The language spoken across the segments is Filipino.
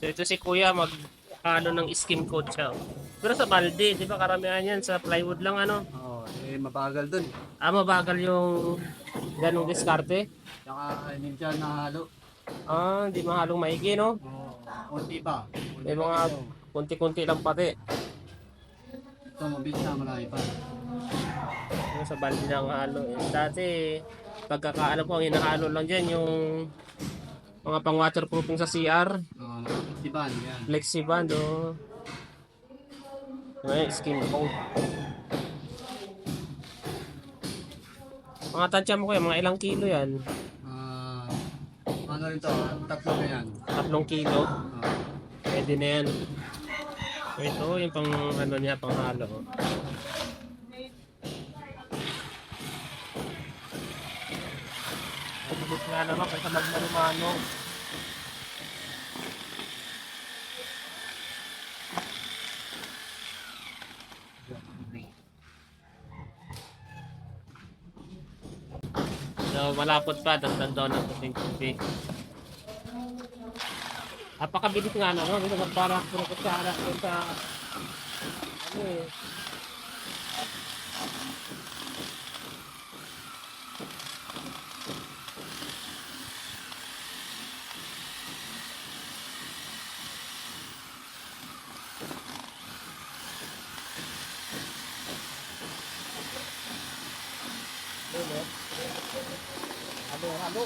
So ito si Kuya mag ng skim coat siya. Oh. Pero sa balde, di ba karamihan yan sa plywood lang ano? Oo, mabagal dun. Mabagal yung ganong diskarte. Tsaka minsan nahalo. Hindi mahalong maigi no? Oo, konti pa. May Konti pa mga dito. kunti-kunti lang pati. Ito, mabilis na marami pa. Yung sa balde ng halo. Dati, pagkakaalam ko, ang hinahalo lang dyan yung mga pang waterproofing sa CR. Oo, nakakitsiban, yan. Flexiband, oh. Ngayon, skim coat. Mga tansya mo kuya, mga ilang kilo yan? Ah, ano rin to, tatlo na yan. 3 kilo. Oo. Pwede na yan. Ito, yung pang ano niya, pang halo. Pagbubuti nga naman kasi magmano-mano. So, malapot pa, dandan daw ng puting-puti. Napakabilis nga naman, ito magparang puro kutsara sa ano eh. Halo-halo.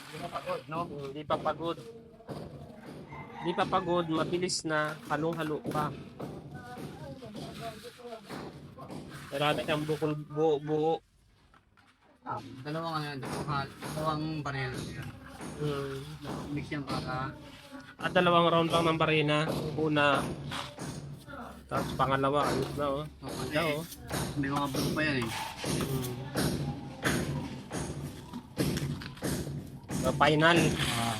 Hindi pa pagod, no? Hindi pa pagod. Hindi pa pagod, mabilis na, halong-halo pa. Marami siyang bukol buo. Dalawang ano yan, dalawang baril. Hmm. Mix yan para At 2 round lang ng barina. Una, tapos pangalawa, ayos na oh. kasi Ganda oh. may mga bulo pa yan eh. Hmm. Final. Ah.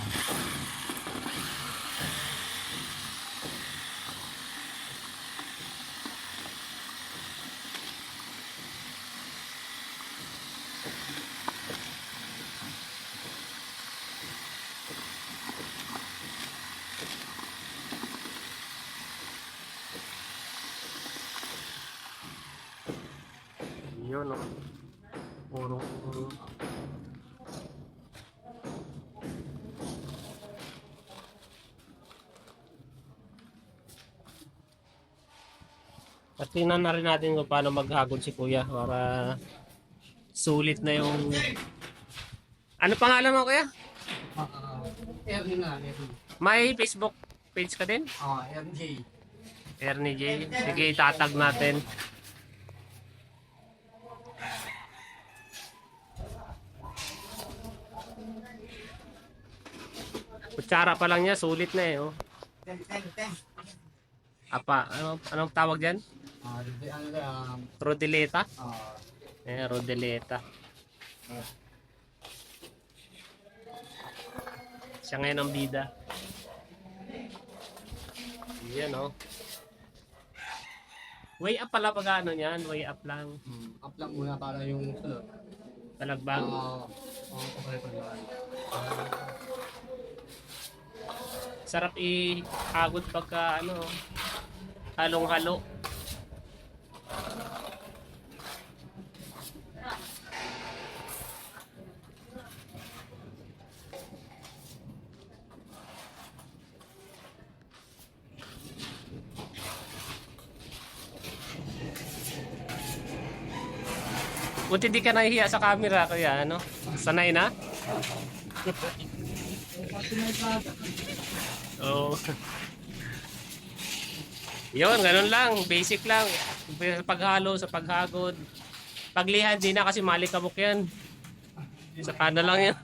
Yun oh. Puro. At tingnan na rin natin kung paano maghagod si Kuya para sulit na yung... Ano pangalan mo Kuya? Ernie na, Ernie. May Facebook page ka din? RJ. Ernie J. Sige, itatag natin. Kutsara pa lang niya, sulit na eh. Oh. Anong tawag dyan? Ano na, Rodeleta? Rodeleta. Siya ngayon ang bida. Yan oh. Way up pala pag ano yan, way up lang. up lang muna para yung sunod. Talagbang. Okay pa naman. Sarap ihagod pagka ano, halong-halo. Buti di ka nahihiya sa camera kaya ano? Sanay na? Oh. Yun, ganun lang. Basic lang. Paghalo, sa paghagod. Paglihan, di na kasi malikabok yan. Sa ano lang yan.